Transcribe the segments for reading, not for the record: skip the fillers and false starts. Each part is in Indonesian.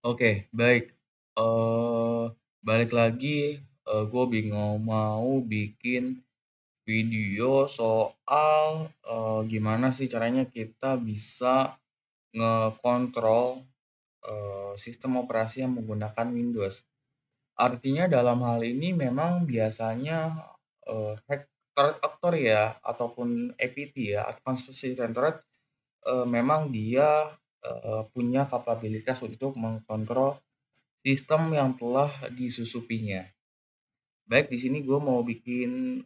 Oke, baik. Balik lagi, gue bingung mau bikin video soal gimana sih caranya kita bisa ngekontrol sistem operasi yang menggunakan Windows. Artinya dalam hal ini memang biasanya threat actor ya ataupun APT ya, Advanced Persistent Threat, memang dia punya kapabilitas untuk mengkontrol sistem yang telah disusupinya. Baik, di sini gue mau bikin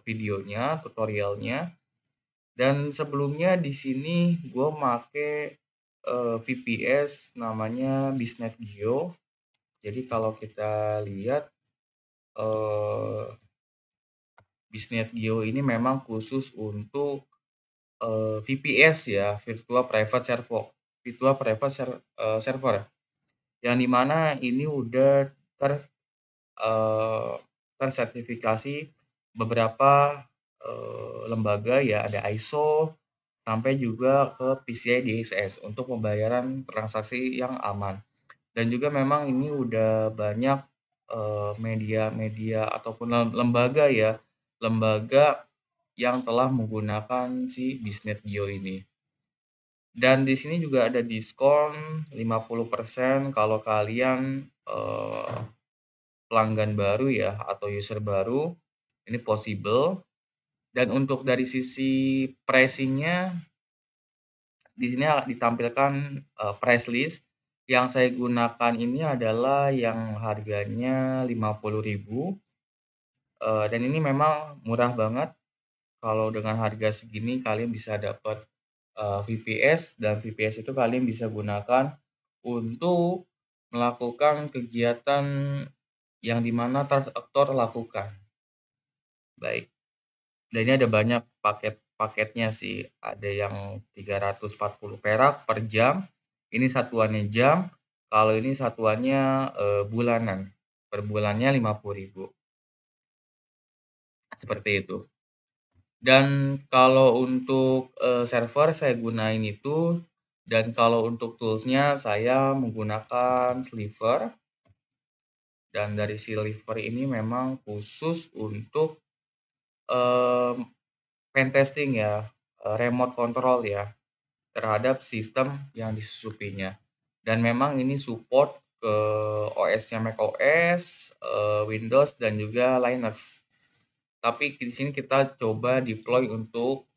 videonya, tutorialnya. Dan sebelumnya di sini gue make VPS namanya Bisnet Geo. Jadi kalau kita lihat eh, Bisnet Geo ini memang khusus untuk VPS ya, Virtual Private Server. Virtual Private Server. Yang dimana ini udah ter eee, tersertifikasi beberapa, lembaga ya, ada ISO, sampai juga ke PCI DSS untuk pembayaran transaksi yang aman. Dan juga memang ini udah banyak, media-media ataupun lembaga ya, lembaga yang telah menggunakan si Bisnet Geo ini. Dan di sini juga ada diskon 50% kalau kalian, pelanggan baru ya atau user baru, ini possible. Dan untuk dari sisi pricing-nya, di sini ditampilkan price list. Yang saya gunakan ini adalah yang harganya 50.000, dan ini memang murah banget. Kalau dengan harga segini kalian bisa dapat VPS, dan VPS itu kalian bisa gunakan untuk melakukan kegiatan yang dimana transaksi lakukan. Baik. Dan ini ada banyak paket-paketnya sih. Ada yang 340 perak per jam. Ini satuannya jam. Kalau ini satuannya bulanan. Per bulannya 50.000. Seperti itu. Dan kalau untuk server saya gunain itu. Dan kalau untuk toolsnya saya menggunakan Sliver. Dan dari Sliver ini memang khusus untuk pen testing ya, remote control ya, terhadap sistem yang disusupinya. Dan memang ini support ke OS-nya macOS, Windows dan juga Linux. Tapi di sini kita coba deploy untuk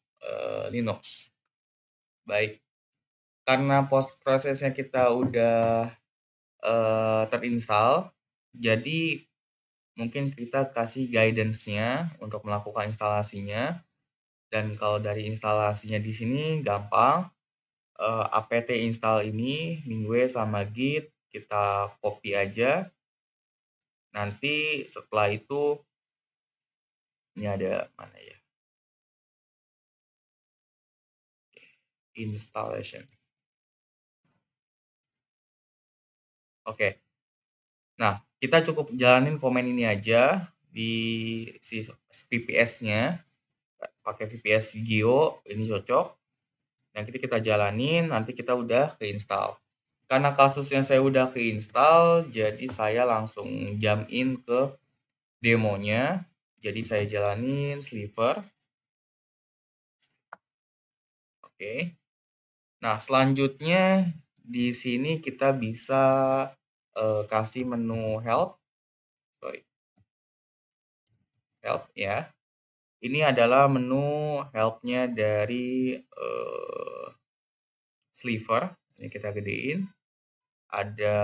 Linux. Baik, karena post prosesnya kita udah terinstall, jadi mungkin kita kasih guidance-nya untuk melakukan instalasinya. Dan kalau dari instalasinya di sini gampang, apt install ini mingue sama git kita copy aja. Nanti setelah itu ini ada mana ya? Installation. Oke. Nah, kita cukup jalanin komen ini aja di si VPS-nya. Pakai VPS Geo ini cocok. Nanti kita jalanin, nanti kita udah keinstall. Karena kasusnya saya udah keinstall, jadi saya langsung jump in ke demonya. Jadi saya jalanin Sliver. Oke. Nah, selanjutnya di sini kita bisa kasih menu help. Sorry. Help ya. Ini adalah menu helpnya dari Sliver. Ini kita gedein. Ada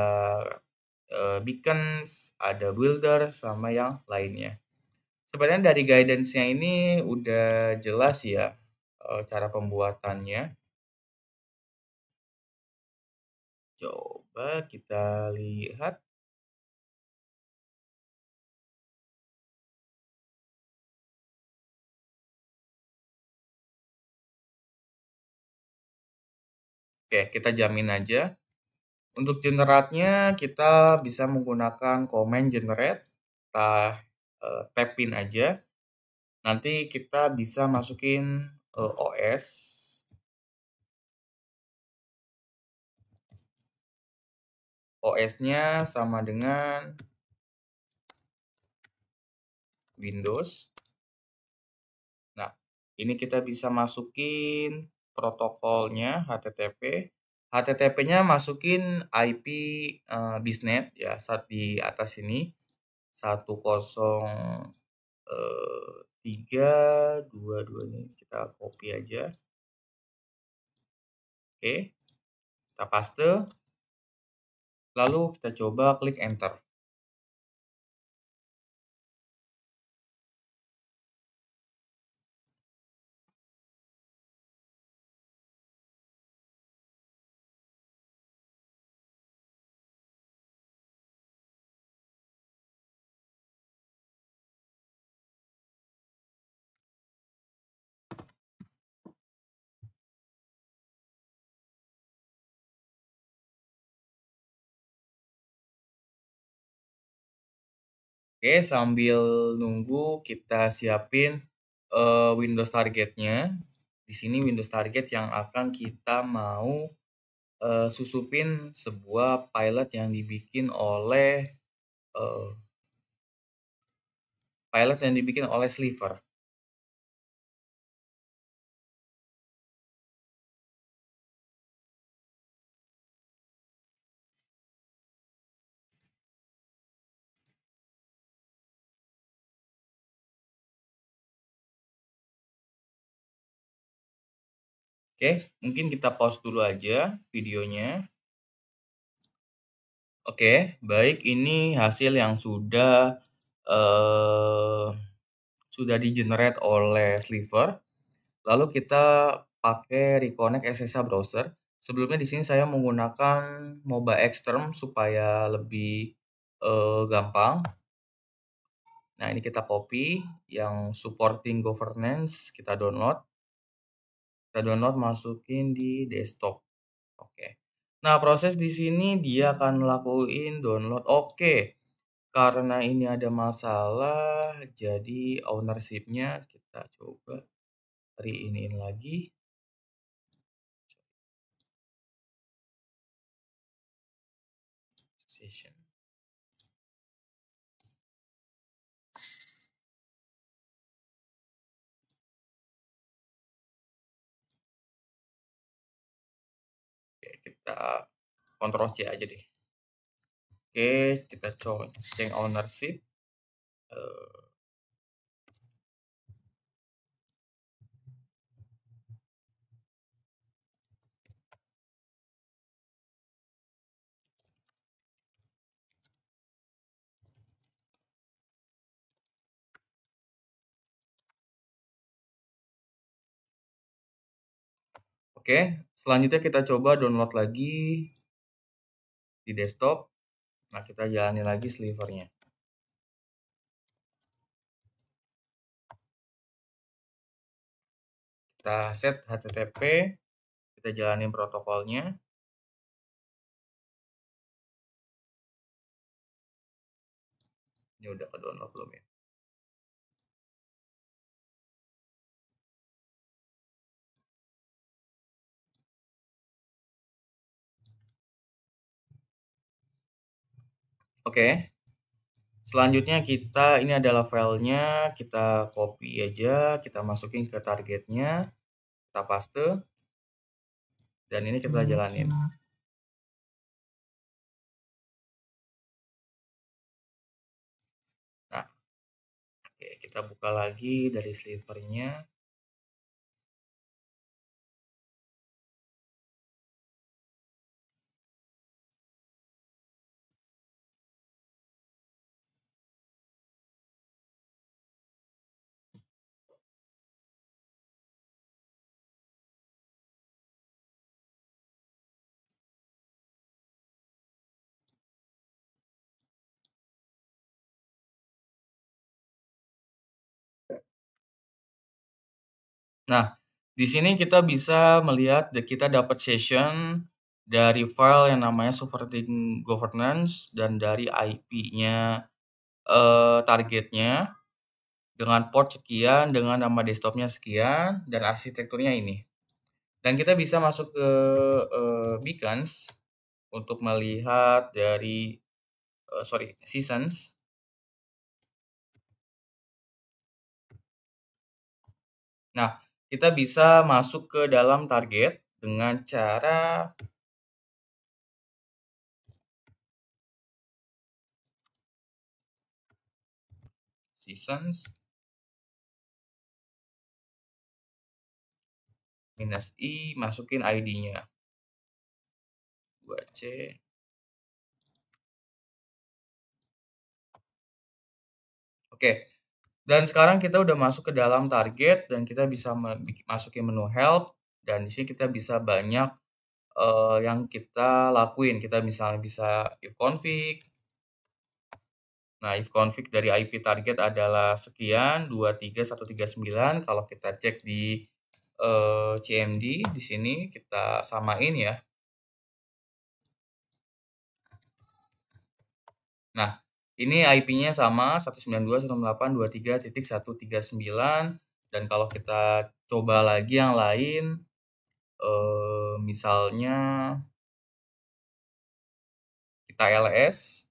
beacons, ada builder, sama yang lainnya. Sebenarnya dari guidance-nya ini udah jelas ya cara pembuatannya. Coba kita lihat. Oke, kita jamin aja. Untuk generate-nya kita bisa menggunakan command generate. Kita tap-in aja. Nanti kita bisa masukin OS. OS-nya sama dengan Windows. Nah, ini kita bisa masukin protokolnya HTTP. HTTP-nya masukin IP bisnet ya, saat di atas ini 103.22 ini kita copy aja. Oke, kita paste. Lalu kita coba klik enter. Oke, sambil nunggu kita siapin Windows targetnya. Di sini Windows target yang akan kita mau susupin sebuah pilot yang dibikin oleh Sliver. Oke, mungkin kita pause dulu aja videonya. Oke, baik, ini hasil yang di-generate oleh Sliver. Lalu kita pakai reconnect SSH browser. Sebelumnya di sini saya menggunakan Moba Xterm supaya lebih gampang. Nah, ini kita copy yang supporting governance, kita download. Kita download, masukin di desktop. Oke. Nah, proses di sini dia akan lakuin download. Oke. Karena ini ada masalah, jadi ownership-nya kita coba re-iniin lagi. Session. Oke, kita Ctrl C aja deh. Oke, kita coba change ownership. Oke, selanjutnya kita coba download lagi di desktop. Nah, kita jalani lagi slivernya. Kita set HTTP, kita jalanin protokolnya. Ini udah ke download belum ya? Oke. Selanjutnya ini adalah filenya, kita copy aja, kita masukin ke targetnya, kita paste, dan ini kita jalanin. Nah, oke, kita buka lagi dari slivernya. Nah, di sini kita bisa melihat kita dapat session dari file yang namanya supporting governance dan dari IP-nya targetnya dengan port sekian, dengan nama desktopnya sekian, dan arsitekturnya ini. Dan kita bisa masuk ke beacons. untuk melihat dari, seasons. Nah, kita bisa masuk ke dalam target dengan cara seasons minus I, masukin ID-nya 2C. Oke, dan sekarang kita udah masuk ke dalam target dan kita bisa masukin menu help, dan di sini kita bisa banyak, yang kita lakuin. Kita misalnya bisa if config. Nah, if config dari IP target adalah sekian, 23139. Kalau kita cek di, CMD di sini kita samain ya. Nah, ini IP-nya sama 192.168.23.139, dan kalau kita coba lagi yang lain, misalnya kita ls.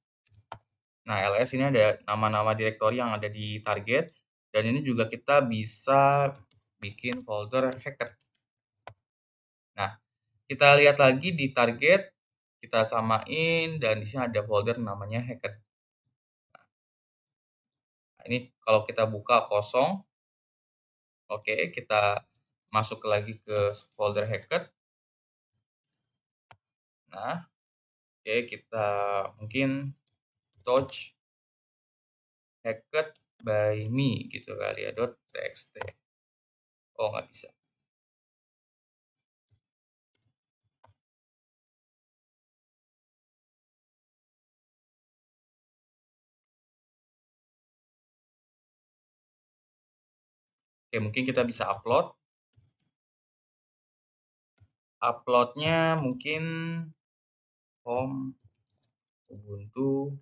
Nah, ls ini ada nama-nama direktori yang ada di target, dan ini juga kita bisa bikin folder hacked. Nah, kita lihat lagi di target, kita samain, dan di sini ada folder namanya hacked. Nah, ini kalau kita buka kosong. Oke, kita masuk lagi ke folder hacked. Nah, oke, kita mungkin touch hacked by me gitu kali ya, .txt. Oh, nggak bisa. Oke, mungkin kita bisa upload. Uploadnya mungkin home Ubuntu.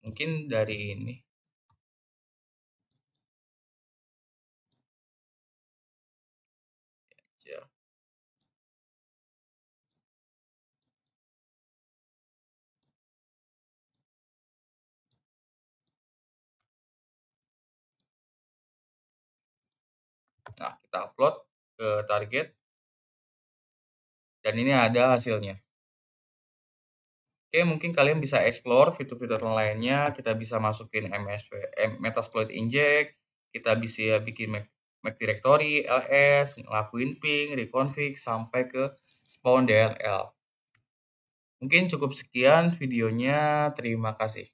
Mungkin dari ini. Ya. Nah, kita upload ke target, dan ini ada hasilnya. Oke, mungkin kalian bisa explore fitur-fitur lainnya. Kita bisa masukin Metasploit inject, kita bisa bikin Mac directory, ls, ngelakuin ping, reconfig, sampai ke spawn DLL. Mungkin cukup sekian videonya. Terima kasih.